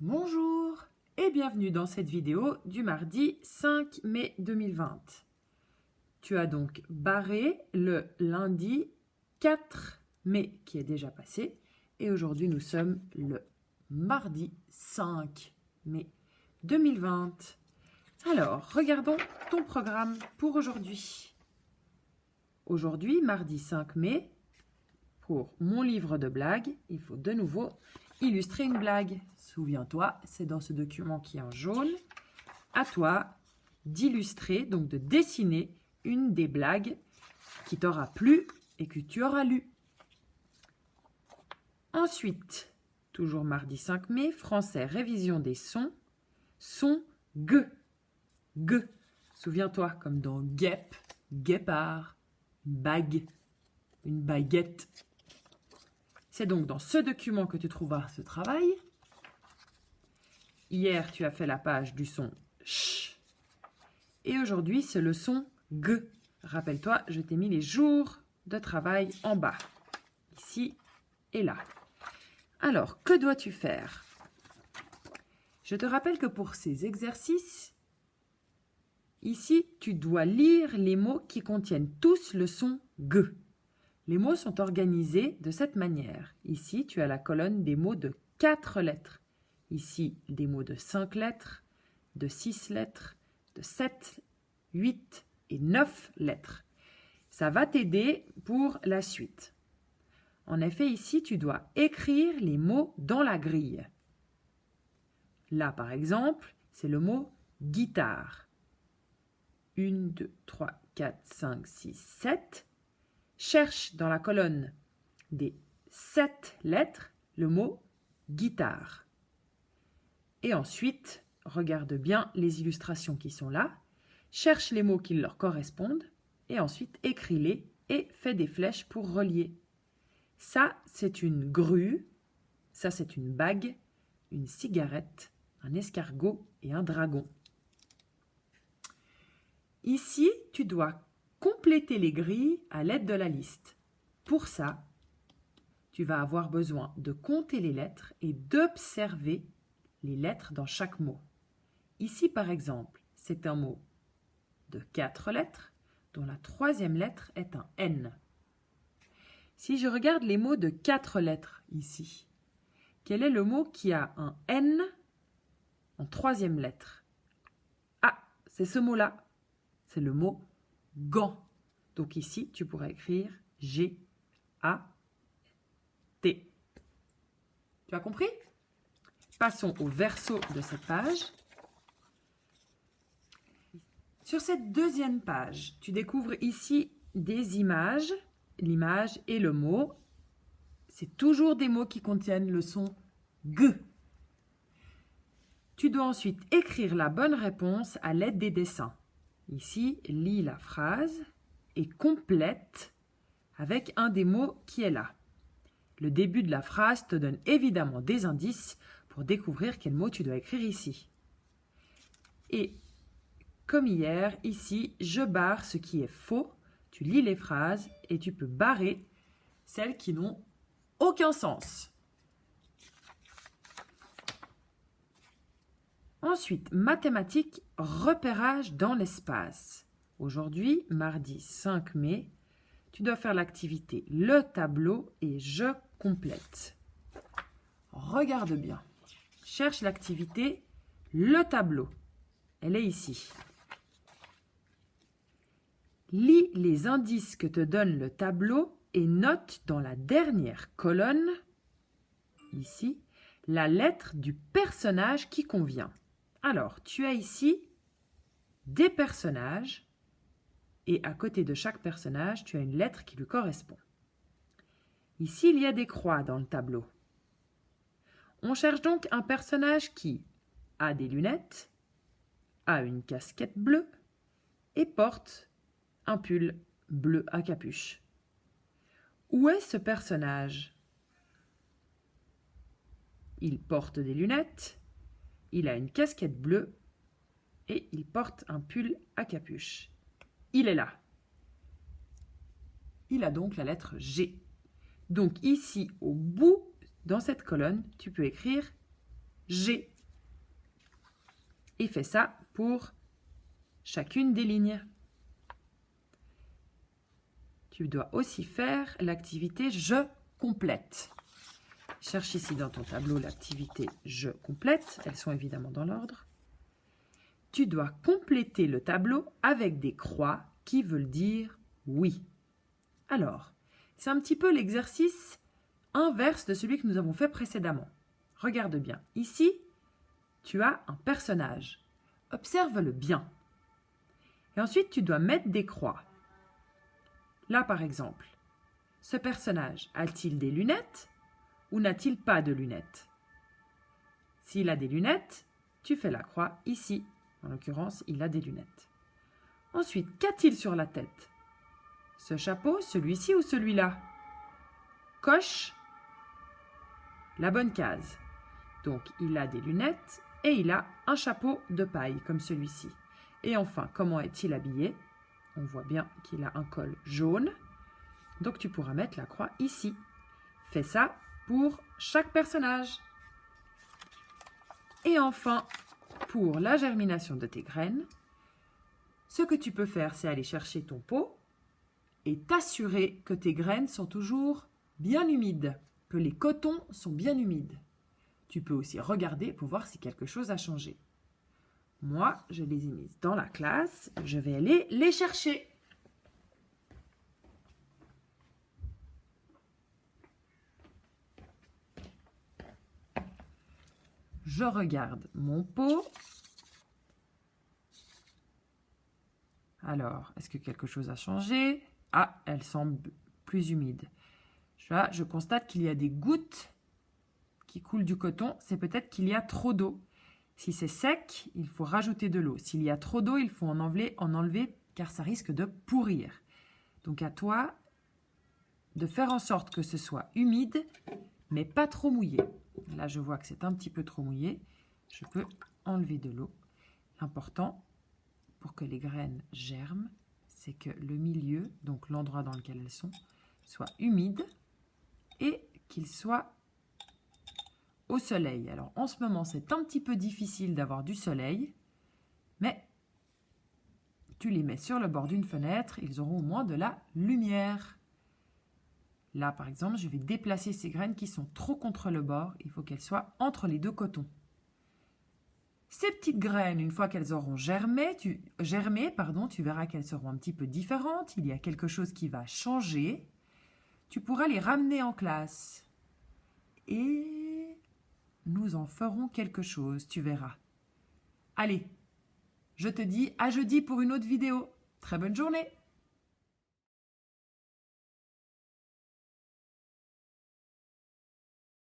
Bonjour et bienvenue dans cette vidéo du mardi 5 mai 2020. Tu as donc barré le lundi 4 mai qui est déjà passé et aujourd'hui nous sommes le mardi 5 mai 2020. Alors, regardons ton programme pour aujourd'hui. Aujourd'hui, mardi 5 mai, pour mon livre de blagues, il faut de nouveau illustrer une blague. Souviens-toi, c'est dans ce document qui est en jaune. À toi d'illustrer, donc de dessiner une des blagues qui t'aura plu et que tu auras lu. Ensuite, toujours mardi 5 mai, français, révision des sons. Son G. G. Souviens-toi, comme dans guêpe, guépard, bague, une baguette. C'est donc dans ce document que tu trouveras ce travail. Hier, tu as fait la page du son ch. Et aujourd'hui, c'est le son g. Rappelle-toi, je t'ai mis les jours de travail en bas. Ici et là. Alors, que dois-tu faire? Je te rappelle que pour ces exercices, ici, tu dois lire les mots qui contiennent tous le son g. Les mots sont organisés de cette manière. Ici, tu as la colonne des mots de 4 lettres. Ici, des mots de 5 lettres, de 6 lettres, de 7, 8 et 9 lettres. Ça va t'aider pour la suite. En effet, ici, tu dois écrire les mots dans la grille. Là, par exemple, c'est le mot guitare. 1, 2, 3, 4, 5, 6, 7. Cherche dans la colonne des 7 lettres le mot guitare. Et ensuite, regarde bien les illustrations qui sont là. Cherche les mots qui leur correspondent et ensuite écris-les et fais des flèches pour relier. Ça, c'est une grue. Ça, c'est une bague, une cigarette, un escargot et un dragon. Ici, tu dois compléter les grilles à l'aide de la liste. Pour ça, tu vas avoir besoin de compter les lettres et d'observer les lettres dans chaque mot. Ici, par exemple, c'est un mot de 4 lettres, dont la 3e lettre est un N. Si je regarde les mots de 4 lettres ici, quel est le mot qui a un N en 3e lettre? Ah, c'est ce mot-là. C'est le mot gant. Donc ici, tu pourrais écrire G-A-T. Tu as compris? Passons au verso de cette page. Sur cette deuxième page, tu découvres ici des images, l'image et le mot. C'est toujours des mots qui contiennent le son G. Tu dois ensuite écrire la bonne réponse à l'aide des dessins. Ici, lis la phrase et complète avec un des mots qui est là. Le début de la phrase te donne évidemment des indices pour découvrir quel mot tu dois écrire ici. Et comme hier, ici, je barre ce qui est faux. Tu lis les phrases et tu peux barrer celles qui n'ont aucun sens. Ensuite, mathématiques, repérage dans l'espace. Aujourd'hui, mardi 5 mai, tu dois faire l'activité le tableau et je complète. Regarde bien. Cherche l'activité le tableau. Elle est ici. Lis les indices que te donne le tableau et note dans la dernière colonne, ici, la lettre du personnage qui convient. Alors, tu as ici des personnages et à côté de chaque personnage, tu as une lettre qui lui correspond. Ici, il y a des croix dans le tableau. On cherche donc un personnage qui a des lunettes, a une casquette bleue et porte un pull bleu à capuche. Où est ce personnage? Il porte des lunettes, il a une casquette bleue et il porte un pull à capuche. Il est là. Il a donc la lettre G. Donc ici, au bout, dans cette colonne, tu peux écrire G. Et fais ça pour chacune des lignes. Tu dois aussi faire l'activité « Je complète ». Cherche ici dans ton tableau l'activité « Je complète ». Elles sont évidemment dans l'ordre. Tu dois compléter le tableau avec des croix qui veulent dire « oui ». Alors, c'est un petit peu l'exercice inverse de celui que nous avons fait précédemment. Regarde bien. Ici, tu as un personnage. Observe-le bien. Et ensuite, tu dois mettre des croix. Là, par exemple, ce personnage a-t-il des lunettes ou n'a-t-il pas de lunettes? S'il a des lunettes, tu fais la croix ici. En l'occurrence, il a des lunettes. Ensuite, qu'a-t-il sur la tête? Ce chapeau, celui-ci ou celui-là? Coche la bonne case. Donc, il a des lunettes et il a un chapeau de paille comme celui-ci. Et enfin, comment est-il habillé? On voit bien qu'il a un col jaune. Donc, tu pourras mettre la croix ici. Fais ça pour chaque personnage. Et enfin, pour la germination de tes graines, ce que tu peux faire, c'est aller chercher ton pot et t'assurer que tes graines sont toujours bien humides, que les cotons sont bien humides. Tu peux aussi regarder pour voir si quelque chose a changé. Moi, je les ai mises dans la classe, je vais aller les chercher. Je regarde mon pot. Alors, est-ce que quelque chose a changé? Ah, elle semble plus humide. Là, je constate qu'il y a des gouttes qui coulent du coton. C'est peut-être qu'il y a trop d'eau. Si c'est sec, il faut rajouter de l'eau. S'il y a trop d'eau, il faut en enlever car ça risque de pourrir. Donc à toi de faire en sorte que ce soit humide, mais pas trop mouillé. Là, je vois que c'est un petit peu trop mouillé. Je peux enlever de l'eau. L'important, pour que les graines germent, c'est que le milieu, donc l'endroit dans lequel elles sont, soit humide et qu'il soit au soleil. Alors, en ce moment, c'est un petit peu difficile d'avoir du soleil, mais tu les mets sur le bord d'une fenêtre, ils auront au moins de la lumière. Là, par exemple, je vais déplacer ces graines qui sont trop contre le bord. Il faut qu'elles soient entre les deux cotons. Ces petites graines, une fois qu'elles auront germé, tu verras qu'elles seront un petit peu différentes. Il y a quelque chose qui va changer. Tu pourras les ramener en classe. Et nous en ferons quelque chose, tu verras. Allez, je te dis à jeudi pour une autre vidéo. Très bonne journée!